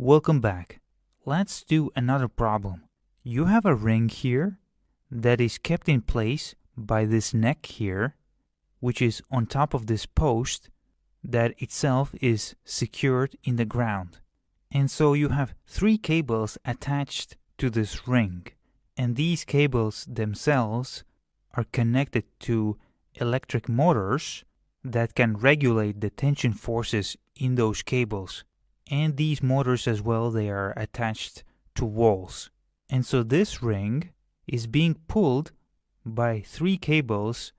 Welcome back. Let's do another problem. You have a ring here that is kept in place by this neck here, which is on top of this post that itself is secured in the ground. And so you have three cables attached to this ring, and these cables themselves are connected to electric motors that can regulate the tension forces in those cables. And these motors as well, they are attached to walls. And so this ring is being pulled by three cables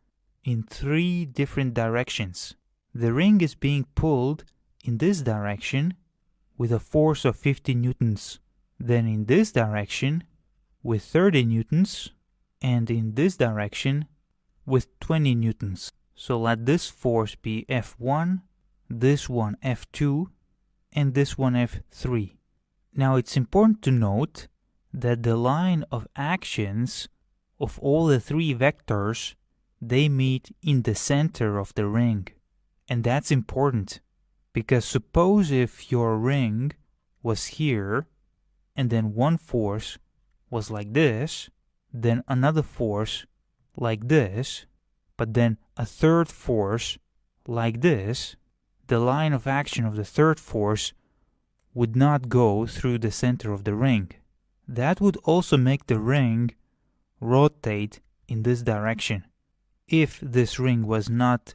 in three different directions. The ring is being pulled in this direction with a force of 50 newtons, then in this direction with 30 newtons, and in this direction with 20 newtons. So let this force be F1, this one F2, and this one F3. Now it's important to note that the line of actions of all the three vectors, they meet in the center of the ring. And that's important because suppose if your ring was here and then one force was like this, then another force like this, but then a third force like this, the line of action of the third force would not go through the center of the ring. That would also make the ring rotate in this direction if this ring was not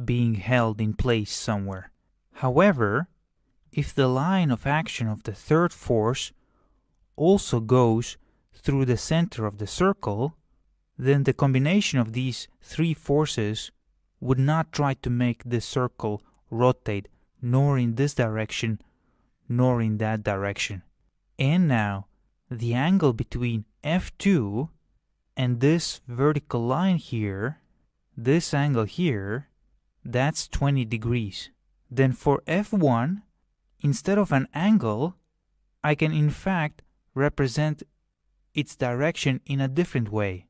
being held in place somewhere. However, if the line of action of the third force also goes through the center of the circle, then the combination of these three forces would not try to make this circle rotate nor in this direction nor in that direction. And now the angle between F2 and this vertical line here, this angle here, that's 20 degrees. Then for F1, instead of an angle, I can in fact represent its direction in a different way.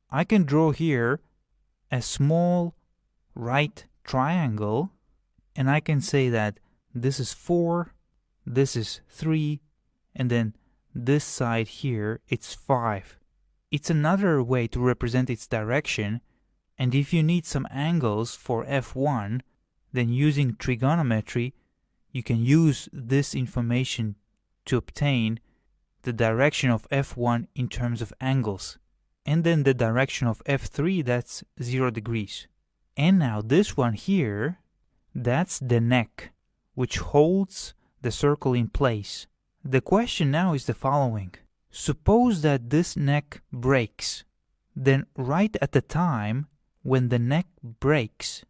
I can draw here a small right triangle, and I can say that this is 4, this is 3, and then this side here, it's 5. It's another way to represent its direction, and if you need some angles for F1, then using trigonometry, you can use this information to obtain the direction of F1 in terms of angles. And then the direction of F3, that's 0 degrees. And now this one here, that's the neck, which holds the circle in place. The question now is the following. Suppose that this neck breaks. Then right at the time when the neck breaks,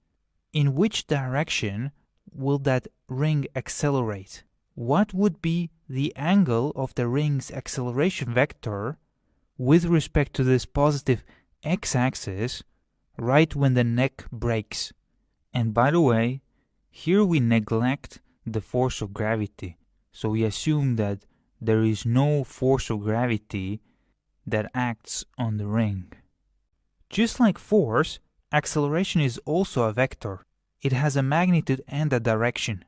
in which direction will that ring accelerate? What would be the angle of the ring's acceleration vector with respect to this positive x-axis right when the neck breaks? And by the way, here we neglect the force of gravity. So we assume that there is no force of gravity that acts on the ring. Just like force, acceleration is also a vector. It has a magnitude and a direction.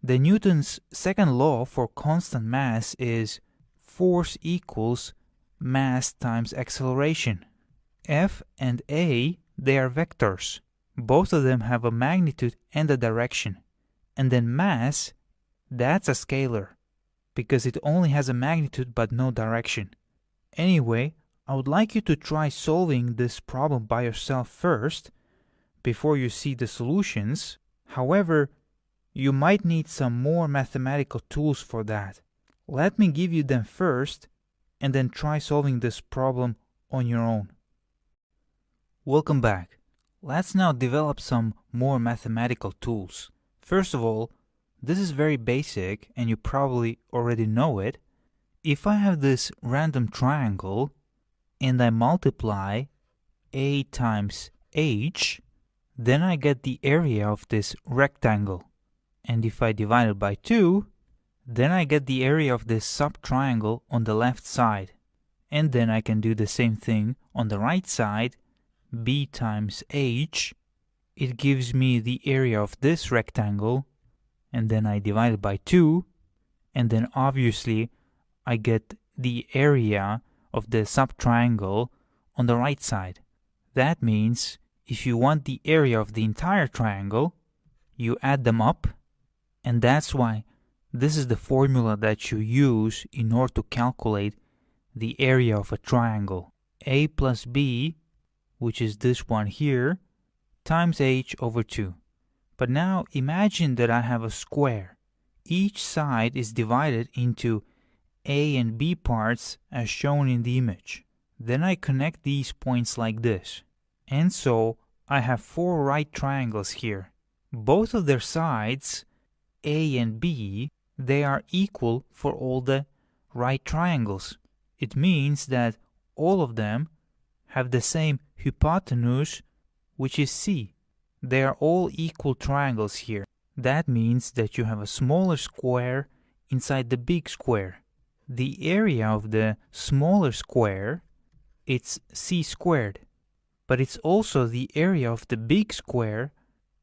The Newton's second law for constant mass is force equals mass times acceleration. F and A, they are vectors. Both of them have a magnitude and a direction. And then mass, that's a scalar, because it only has a magnitude but no direction. Anyway, I would like you to try solving this problem by yourself first, before you see the solutions. However, you might need some more mathematical tools for that. Let me give you them first, and then try solving this problem on your own. Welcome back. Let's now develop some more mathematical tools. First of all, this is very basic and you probably already know it. If I have this random triangle and I multiply A times H, then I get the area of this rectangle. And if I divide it by 2, then I get the area of this subtriangle on the left side. And then I can do the same thing on the right side, B times H. It gives me the area of this rectangle, and then I divide it by 2, and then obviously I get the area of the subtriangle on the right side. That means if you want the area of the entire triangle, you add them up, and that's why this is the formula that you use in order to calculate the area of a triangle. A plus B, which is this one here, times h over 2. But now imagine that I have a square. Each side is divided into A and B parts as shown in the image. Then I connect these points like this. And so I have 4 right triangles here. Both of their sides, A and B, they are equal for all the right triangles. It means that all of them have the same hypotenuse, which is C. They are all equal triangles here. That means that you have a smaller square inside the big square. The area of the smaller square, it's C squared. But it's also the area of the big square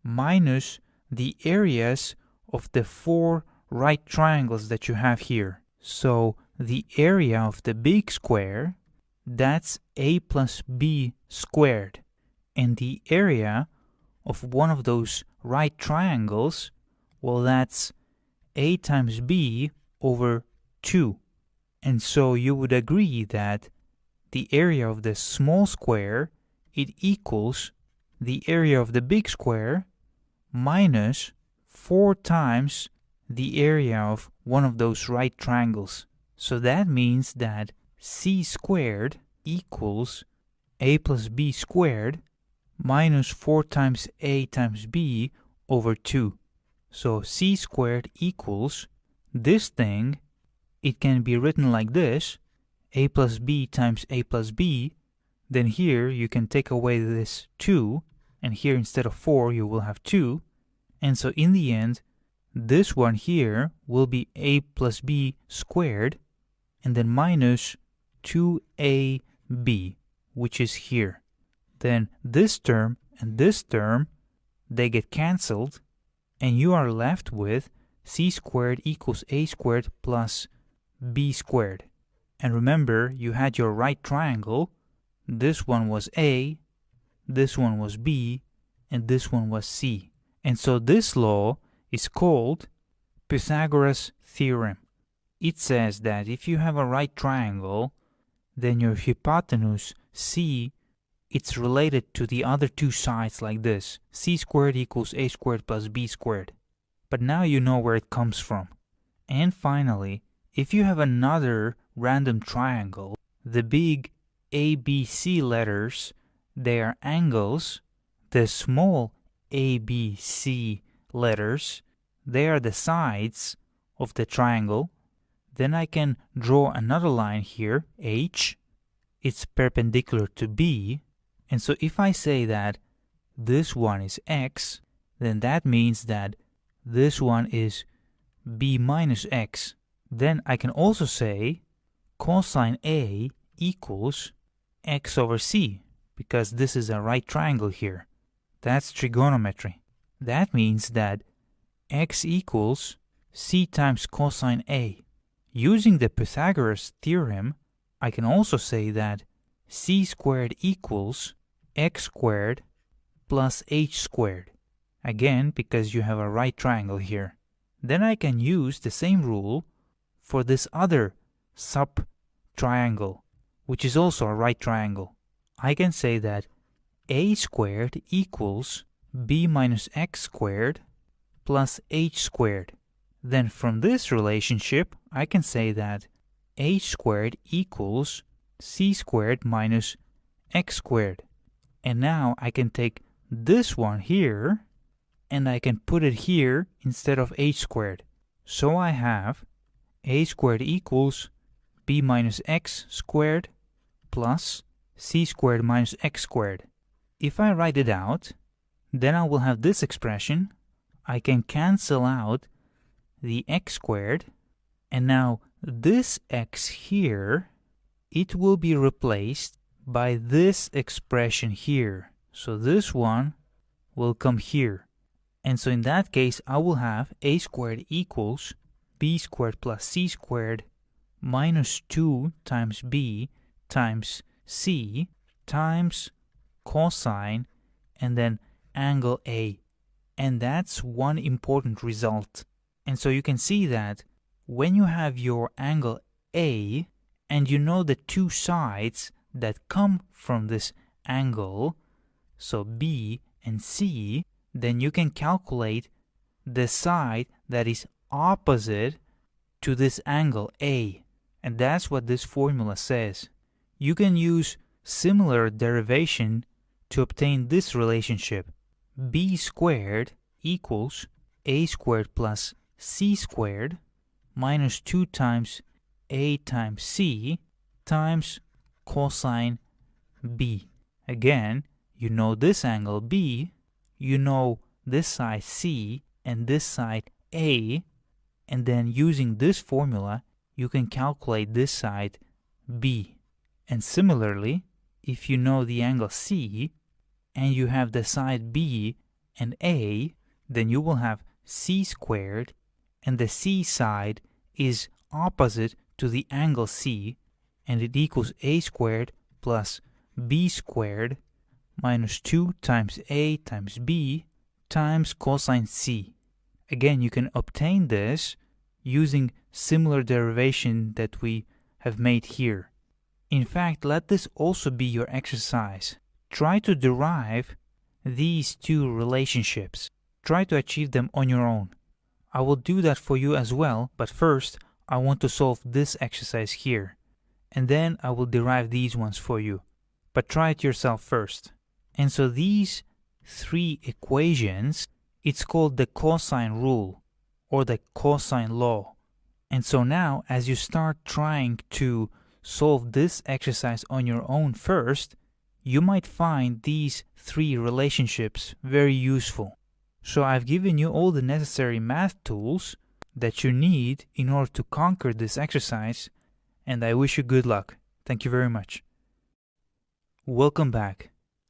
minus the areas of the 4 right triangles that you have here. So the area of the big square, that's A plus B squared. And the area of one of those right triangles, well, that's A times B over 2. And so you would agree that the area of the small square, it equals the area of the big square minus 4 times the area of one of those right triangles. So that means that C squared equals A plus B squared minus 4 times A times B over 2. So C squared equals this thing. It can be written like this, A plus B times A plus B. Then here you can take away this 2, and here instead of 4 you will have 2. And so in the end, this one here will be A plus B squared, and then minus 2AB, which is here. Then this term and this term, they get cancelled, and you are left with C squared equals A squared plus B squared. And remember, you had your right triangle. This one was A, this one was B, and this one was C. And so this law is called Pythagoras' theorem. It says that if you have a right triangle, then your hypotenuse C, it's related to the other 2 sides like this. C squared equals A squared plus B squared. But now you know where it comes from. And finally, if you have another random triangle, the big ABC letters, they are angles. The small ABC letters, they are the sides of the triangle. Then I can draw another line here, H. It's perpendicular to B. And so if I say that this one is X, then that means that this one is B minus X. Then I can also say cosine A equals X over C, because this is a right triangle here. That's trigonometry. That means that X equals C times cosine A. Using the Pythagoras theorem, I can also say that C squared equals X squared plus H squared. Again, because you have a right triangle here. Then I can use the same rule for this other sub-triangle, which is also a right triangle. I can say that A squared equals B minus X squared plus H squared. Then from this relationship, I can say that H squared equals C squared minus X squared. And now I can take this one here, and I can put it here instead of H squared. So I have A squared equals B minus X squared plus C squared minus X squared. If I write it out, then I will have this expression. I can cancel out the X squared, and now this X here, it will be replaced by this expression here. So this one will come here. And so in that case, I will have A squared equals b squared plus c squared minus 2 times b times c times cosine and then angle A. And that's one important result. And so you can see that when you have your angle A and you know the two sides that come from this angle, so B and C, then you can calculate the side that is opposite to this angle A. And that's what this formula says. You can use similar derivation to obtain this relationship. B squared equals A squared plus C squared minus 2 times A times C times cosine B. Again, you know this angle B, you know this side C and this side A, and then using this formula, you can calculate this side B. And similarly, if you know the angle C and you have the side B and A, then you will have C squared, and the C side is opposite to the angle C, and it equals A squared plus B squared minus 2 times A times B times cosine C. Again, you can obtain this using similar derivation that we have made here. In fact, let this also be your exercise. Try to derive these two relationships. Try to achieve them on your own. I will do that for you as well, but first I want to solve this exercise here, and then I will derive these ones for you. But try it yourself first. And so these three equations, it's called the cosine rule or the cosine law. And so now, as you start trying to solve this exercise on your own first, you might find these three relationships very useful. So I've given you all the necessary math tools that you need in order to conquer this exercise, and I wish you good luck. Thank you very much. Welcome back.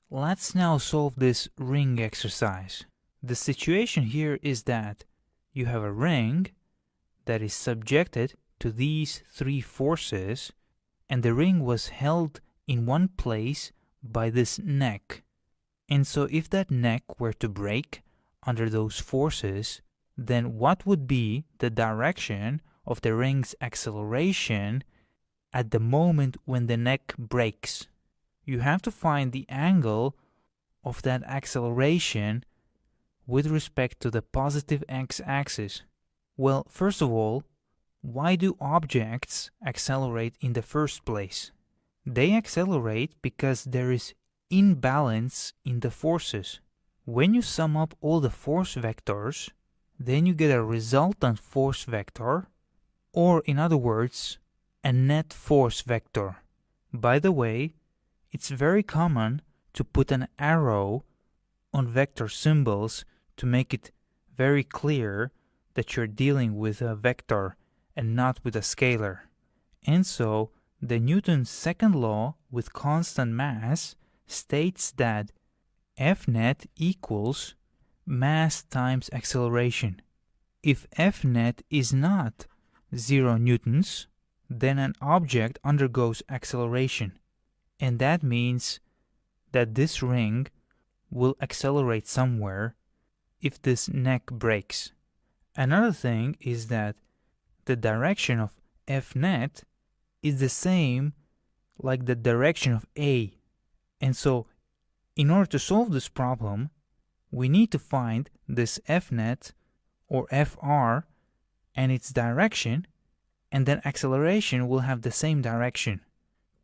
Let's now solve this ring exercise. The situation here is that you have a ring that is subjected to these three forces, and the ring was held in one place by this neck. And so if that neck were to break under those forces, then what would be the direction of the ring's acceleration at the moment when the neck breaks? You have to find the angle of that acceleration with respect to the positive x-axis. Well, first of all, why do objects accelerate in the first place? They accelerate because there is imbalance in the forces. When you sum up all the force vectors, then you get a resultant force vector, or in other words, a net force vector. By the way, it's very common to put an arrow on vector symbols to make it very clear that you're dealing with a vector and not with a scalar. And so, the Newton's second law with constant mass states that F net equals mass times acceleration. If F net is not 0 newtons, then an object undergoes acceleration. And that means that this ring will accelerate somewhere if this neck breaks. Another thing is that the direction of F net is the same like the direction of A. And so, in order to solve this problem, we need to find this F net or Fr and its direction, and then acceleration will have the same direction.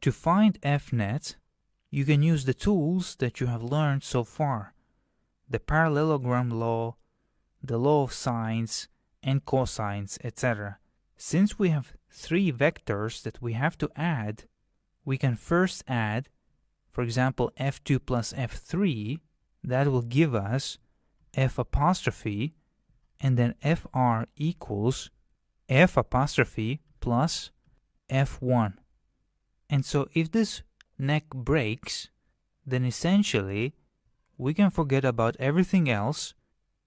To find F net, you can use the tools that you have learned so far: the parallelogram law, the law of sines and cosines, etc. Since we have three vectors that we have to add, we can first add, for example, F2 plus F3. That will give us F apostrophe, and then Fr equals F apostrophe plus F1. And so if this neck breaks, then essentially we can forget about everything else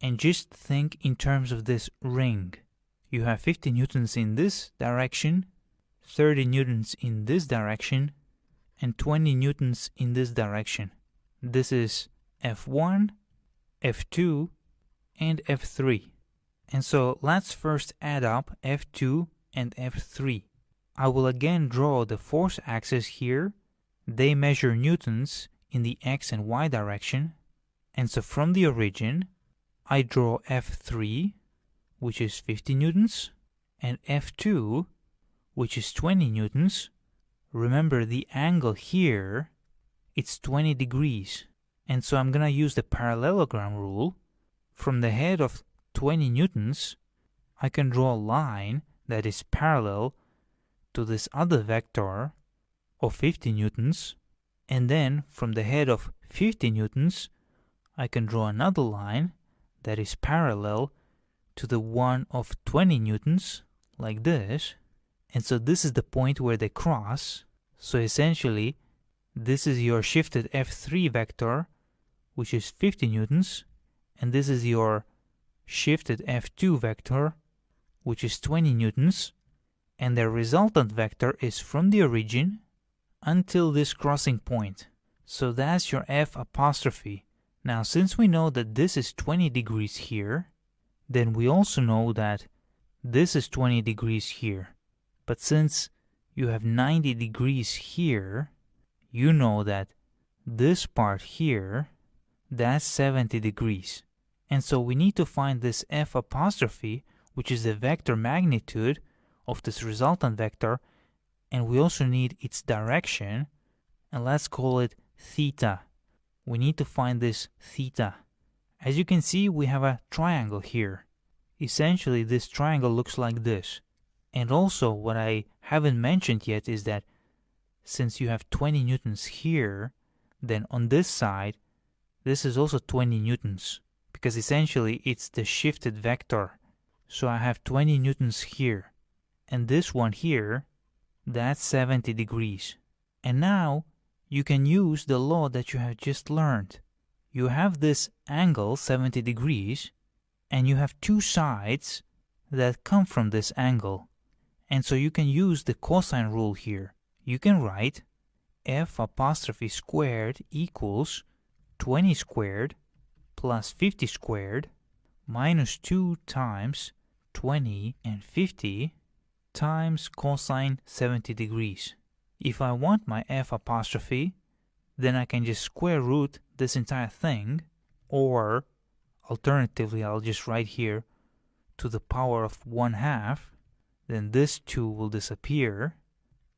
and just think in terms of this ring. you have 50 newtons in this direction, 30 newtons in this direction, and 20 newtons in this direction. This is F1, F2, and F3. And so let's first add up F2 and F3. I will again draw the force axis here. They measure newtons in the x and y direction. And so from the origin, I draw F3, which is 50 newtons, and F2, which is 20 newtons. Remember, the angle here, it's 20 degrees. And so I'm going to use the parallelogram rule. From the head of 20 newtons, I can draw a line that is parallel to this other vector of 50 newtons. And then from the head of 50 newtons, I can draw another line that is parallel to the one of 20 newtons, like this. And so this is the point where they cross. So essentially, this is your shifted F3 vector, which is 50 newtons, and this is your shifted F2 vector, which is 20 newtons, and the resultant vector is from the origin until this crossing point. So that's your F apostrophe. Now, since we know that this is 20 degrees here, then we also know that this is 20 degrees here. But since you have 90 degrees here, you know that this part here, that's 70 degrees. And so we need to find this F apostrophe, which is the vector magnitude of this resultant vector, and we also need its direction, and let's call it theta. We need to find this theta. As you can see, we have a triangle here. Essentially, this triangle looks like this. And also, what I haven't mentioned yet is that since you have 20 newtons here, then on this side, this is also 20 newtons, because essentially it's the shifted vector. So I have 20 newtons here, and this one here, that's 70 degrees. And now you can use the law that you have just learned. You have this angle, 70 degrees, and you have two sides that come from this angle. And so you can use the cosine rule here. You can write F apostrophe squared equals 20 squared plus 50 squared minus 2 times 20 and 50 times cosine 70 degrees. If I want my F apostrophe, then I can just square root this entire thing, or alternatively, I'll just write here to the power of 1/2, then this 2 will disappear.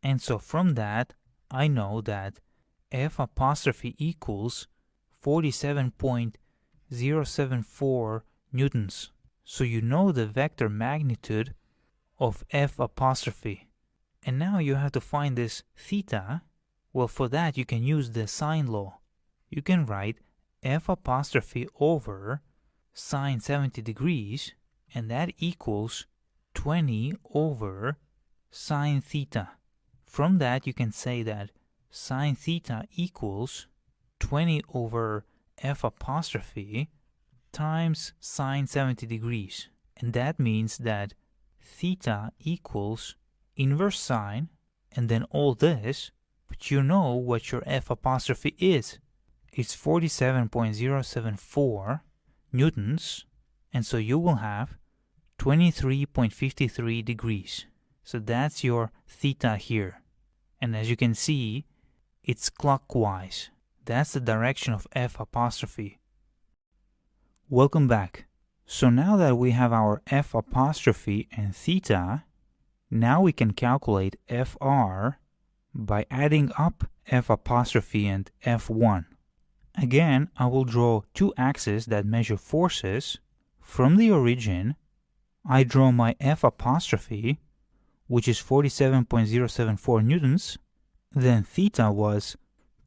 And so from that, I know that F apostrophe equals 47.074 newtons. So you know the vector magnitude of F apostrophe. And now you have to find this theta. Well, for that you can use the sine law. You can write F apostrophe over sine 70 degrees, and that equals 20 over sine theta. From that you can say that sine theta equals 20 over F apostrophe times sine 70 degrees. And that means that theta equals inverse sine, and then all this, but you know what your F apostrophe is. It's 47.074 newtons, and so you will have 23.53 degrees. So that's your theta here. And as you can see, it's clockwise. That's the direction of F apostrophe. Welcome back. So now that we have our F apostrophe and theta, now we can calculate FR by adding up F apostrophe and F1. Again, I will draw two axes that measure forces. From the origin, I draw my F apostrophe, which is 47.074 newtons. Then theta was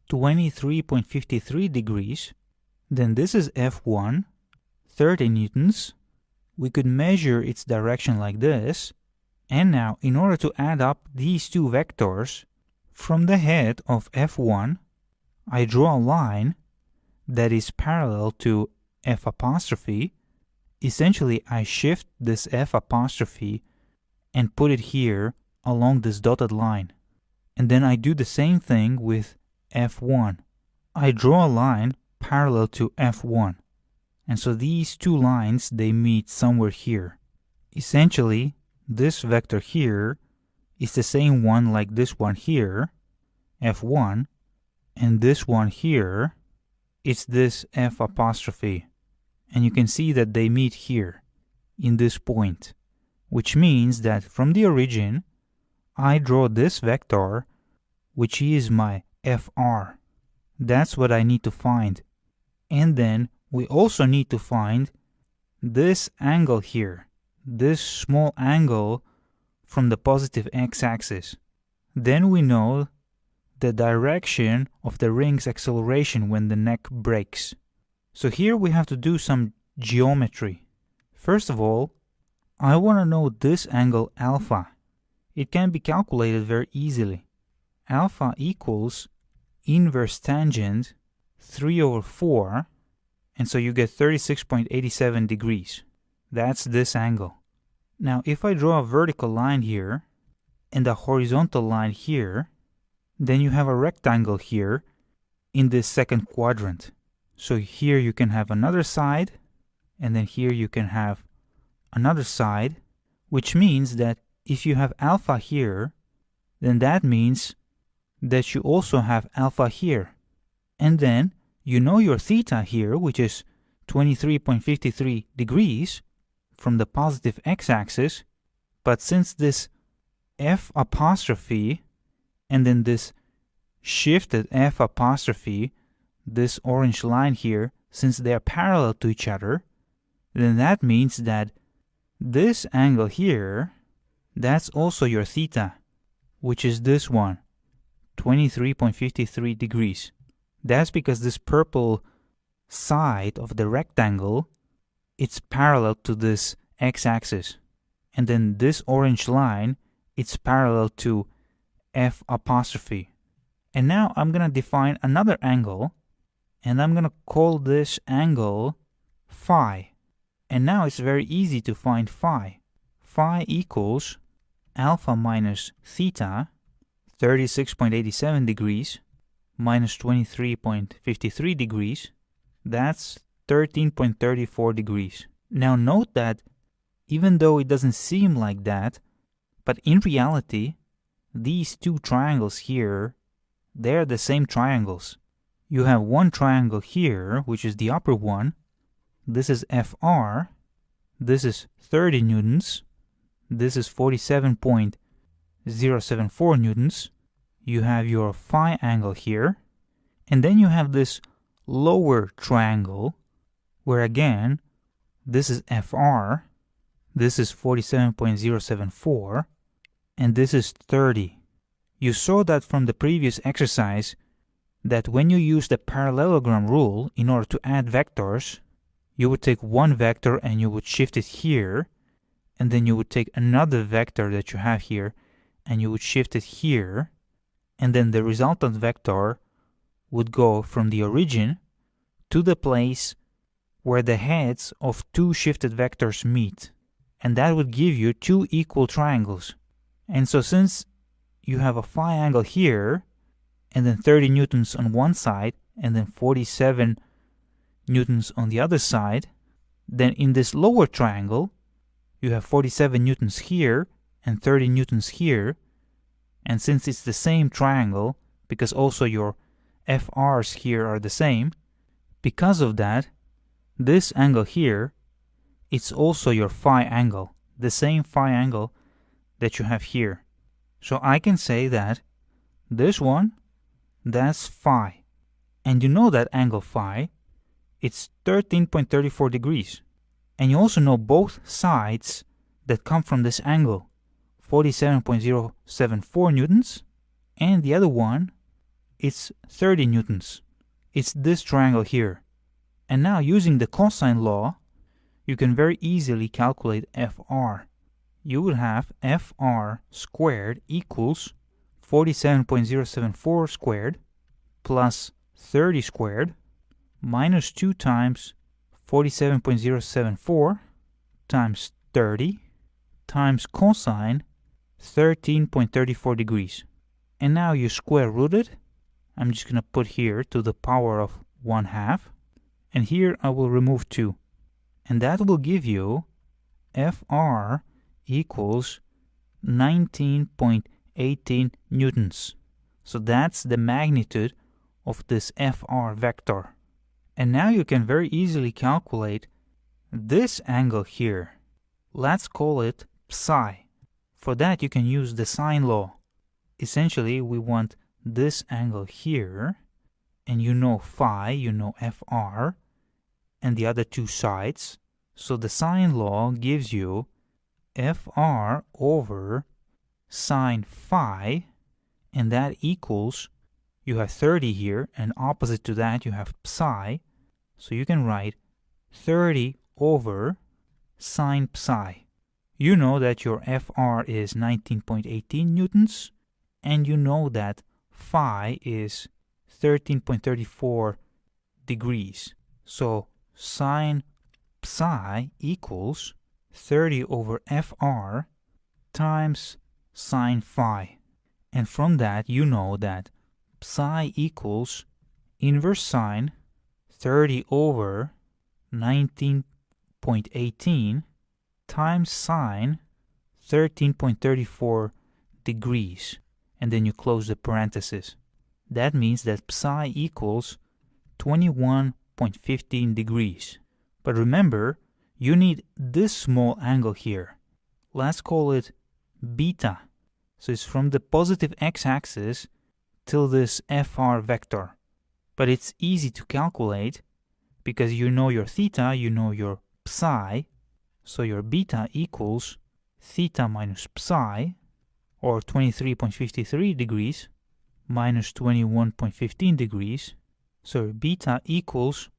23.53 degrees. Then this is F1, 30 newtons. We could measure its direction like this. And now, in order to add up these two vectors, from the head of F1, I draw a line that is parallel to F apostrophe, essentially I shift this f apostrophe and put it here along this dotted line. And then I do the same thing with f1. I draw a line parallel to f1. And so these two lines, they meet somewhere here. Essentially, this vector here is the same one like this one here, f1, and this one here, it's this f apostrophe. And you can see that they meet here, in this point, which means that from the origin, I draw this vector, which is my fr. That's what I need to find. And then we also need to find this angle here, this small angle from the positive x-axis. Then we know the direction of the ring's acceleration when the neck breaks. So here we have to do some geometry. First of all, I want to know this angle alpha. It can be calculated very easily. Alpha equals inverse tangent 3/4, and so you get 36.87 degrees. That's this angle. Now if I draw a vertical line here and a horizontal line here, then you have a rectangle here in this second quadrant. So here you can have another side, and then here you can have another side, which means that if you have alpha here, then that means that you also have alpha here. And then you know your theta here, which is 23.53 degrees from the positive x-axis, but since this f apostrophe and then this shifted f apostrophe, this orange line here, since they are parallel to each other, then that means that this angle here, that's also your theta, which is this one, 23.53 degrees. That's because this purple side of the rectangle, it's parallel to this x-axis. And then this orange line, it's parallel to f apostrophe. And now I'm going to define another angle, and I'm going to call this angle phi. And now it's very easy to find phi. Phi equals alpha minus theta, 36.87 degrees, minus 23.53 degrees. That's 13.34 degrees. Now note that even though it doesn't seem like that, but in reality, these two triangles here, they're the same triangles. You have one triangle here, which is the upper one. This is FR. This is 30 newtons. This is 47.074 newtons. You have your phi angle here. And then you have this lower triangle, where again, this is FR. This is 47.074. And this is 30. You saw that from the previous exercise that when you use the parallelogram rule in order to add vectors, you would take one vector and you would shift it here, and then you would take another vector that you have here and you would shift it here, and then the resultant vector would go from the origin to the place where the heads of two shifted vectors meet, and that would give you two equal triangles. And so since you have a phi angle here, and then 30 newtons on one side, and then 47 newtons on the other side, then in this lower triangle, you have 47 newtons here, and 30 newtons here, and since it's the same triangle, because also your FRs here are the same, because of that, this angle here, it's also your phi angle, the same phi angle that you have here. So I can say that this one, that's phi. And you know that angle phi, it's 13.34 degrees. And you also know both sides that come from this angle, 47.074 newtons, and the other one, it's 30 newtons. It's this triangle here. And now using the cosine law, you can very easily calculate FR. You would have FR squared equals 47.074 squared plus 30 squared minus 2 times 47.074 times 30 times cosine 13.34 degrees. And now you square root it. I'm just going to put here to the power of 1/2. And here I will remove 2. And that will give you Fr equals 19.18 newtons. So that's the magnitude of this Fr vector. And now you can very easily calculate this angle here. Let's call it psi. For that you can use the sine law. Essentially we want this angle here, and you know phi, you know Fr, and the other two sides. So the sine law gives you Fr over sine phi, and that equals, you have 30 here, and opposite to that you have psi. So you can write 30 over sine psi. You know that your Fr is 19.18 newtons, and you know that phi is 13.34 degrees. So sine psi equals 30 over Fr times sine phi. And from that you know that psi equals inverse sine 30 over 19.18 times sine 13.34 degrees. And then you close the parenthesis. That means that psi equals 21.15 degrees. But remember, you need this small angle here. Let's call it beta. So it's from the positive x-axis till this Fr vector. But it's easy to calculate because you know your theta, you know your psi. So your beta equals theta minus psi, or 23.53 degrees, minus 21.15 degrees. So beta equals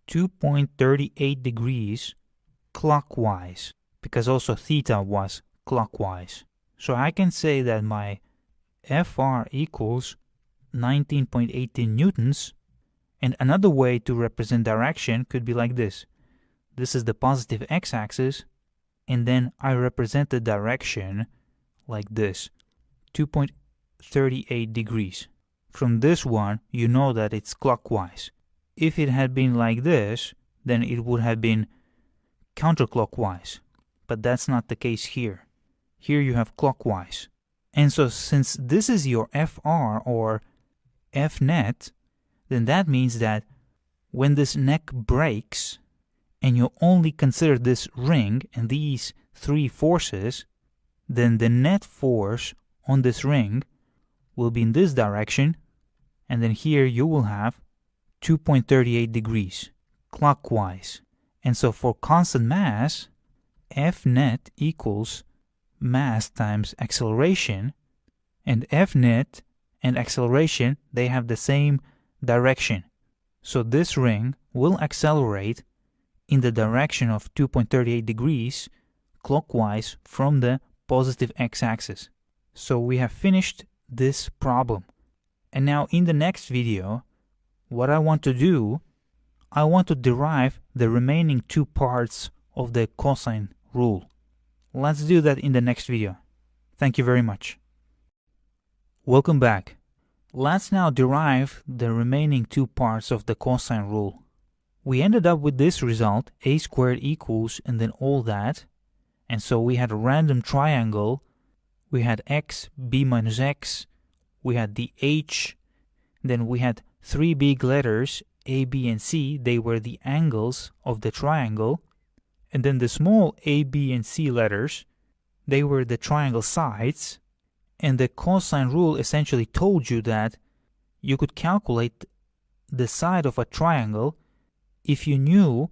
2.38 degrees clockwise, because also theta was clockwise. So I can say that my Fr equals 19.18 newtons, and another way to represent direction could be like this. This is the positive x-axis, and then I represent the direction like this, 2.38 degrees. From this one, you know that it's clockwise. If it had been like this, then it would have been counterclockwise. But that's not the case here. Here you have clockwise. And so since this is your Fr or F net, then that means that when this neck breaks, and you only consider this ring and these three forces, then the net force on this ring will be in this direction, and then here you will have 2.38 degrees clockwise. And so for constant mass, F net equals mass times acceleration, and F net and acceleration, they have the same direction. So this ring will accelerate in the direction of 2.38 degrees clockwise from the positive x-axis. So we have finished this problem. And now in the next video, what I want to do, I want to derive the remaining two parts of the cosine rule. Let's do that in the next video. Thank you very much. Welcome back. Let's now derive the remaining two parts of the cosine rule. We ended up with this result, a squared equals, and then all that. And so we had a random triangle. We had x, b minus x. We had the h. Then we had three big letters, a, b, and c. They were the angles of the triangle. And then the small a, b, and c letters, they were the triangle sides. And the cosine rule essentially told you that you could calculate the side of a triangle if you knew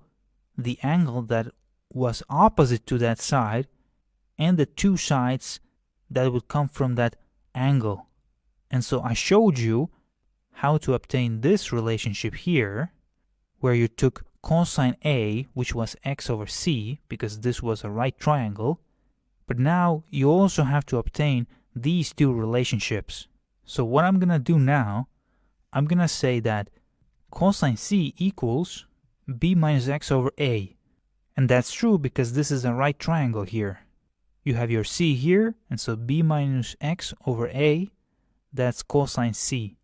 the angle that was opposite to that side and the two sides that would come from that angle. And so I showed you how to obtain this relationship here, where you took cosine A, which was x over c, because this was a right triangle, but now you also have to obtain these two relationships. So what I'm going to do now, I'm going to say that cosine c equals b minus x over a. And that's true because this is a right triangle here. You have your c here, and so b minus x over a, that's cosine c.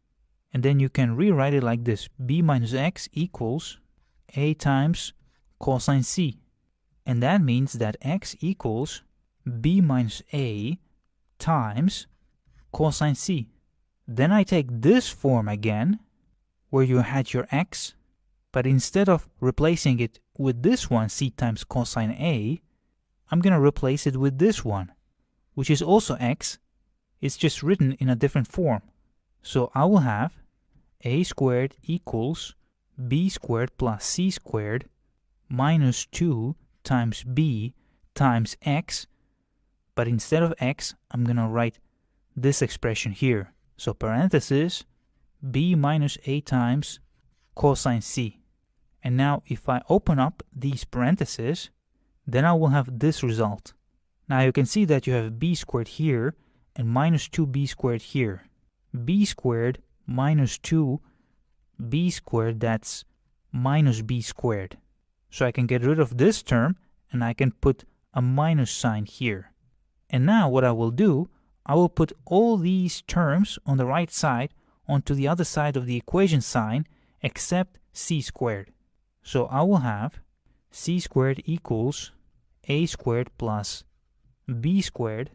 And then you can rewrite it like this. B minus x equals a times cosine c. And that means that x equals b minus a times cosine c. Then I take this form again, where you had your x, but instead of replacing it with this one, c times cosine a, I'm going to replace it with this one, which is also x. It's just written in a different form. So I will have a squared equals b squared plus c squared minus 2 times b times x. But instead of x, I'm going to write this expression here. So parenthesis, b minus a times cosine c. And now if I open up these parentheses, then I will have this result. Now you can see that you have b squared here and minus 2b squared here. B squared minus 2b squared, that's minus b squared. So I can get rid of this term and I can put a minus sign here. And now what I will do, I will put all these terms on the right side onto the other side of the equation sign except c squared. So I will have c squared equals a squared plus b squared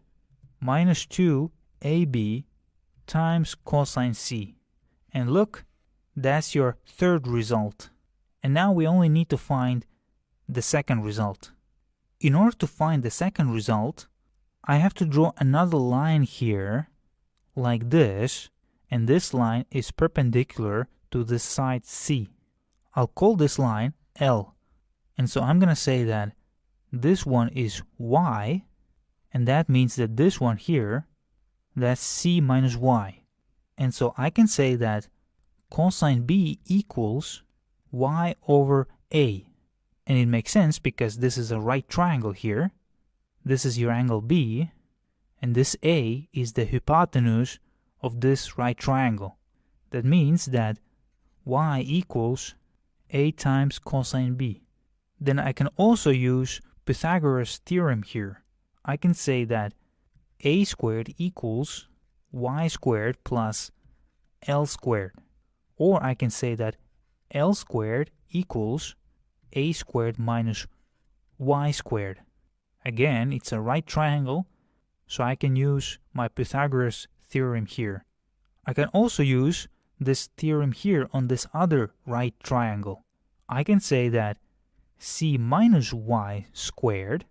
minus 2ab times cosine c. And look, that's your third result. And now we only need to find the second result. In order to find the second result, I have to draw another line here, like this, and this line is perpendicular to this side C. I'll call this line L. And so I'm going to say that this one is y, and that means that this one here, that's c minus y. And so I can say that cosine b equals y over a. And it makes sense because this is a right triangle here. This is your angle B, and this A is the hypotenuse of this right triangle. That means that y equals A times cosine B. Then I can also use Pythagoras' theorem here. I can say that A squared equals y squared plus L squared. Or I can say that L squared equals A squared minus y squared. Again, it's a right triangle, so I can use my Pythagoras theorem here. I can also use this theorem here on this other right triangle. I can say that c minus y squared,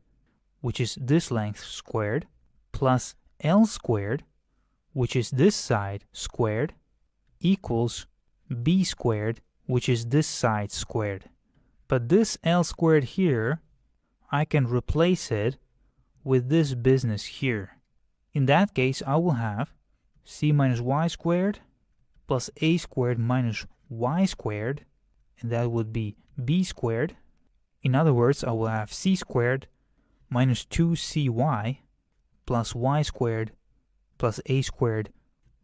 which is this length squared, plus L squared, which is this side squared, equals b squared, which is this side squared. But this L squared here, I can replace it with this business here. In that case, I will have c minus y squared plus a squared minus y squared, and that would be b squared. In other words, I will have c squared minus 2cy plus y squared plus a squared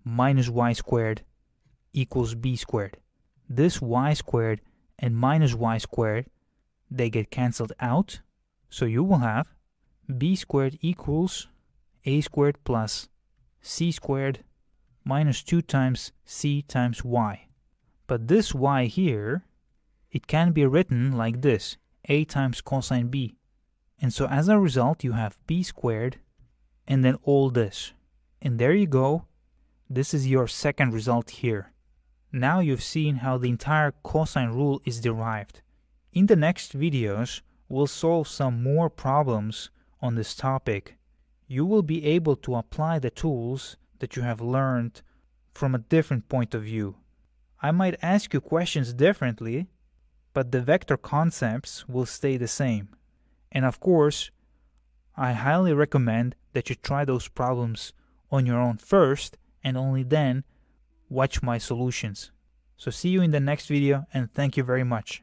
minus y squared equals b squared. This y squared and minus y squared, they get cancelled out. So you will have b squared equals a squared plus c squared minus 2 times c times y. But this y here, it can be written like this, a times cosine b. And so as a result, you have b squared and then all this. And there you go. This is your second result here. Now you've seen how the entire cosine rule is derived. In the next videos, we'll solve some more problems on this topic. You will be able to apply the tools that you have learned from a different point of view. I might ask you questions differently, but the vector concepts will stay the same. And of course, I highly recommend that you try those problems on your own first, and only then watch my solutions. So see you in the next video, and thank you very much.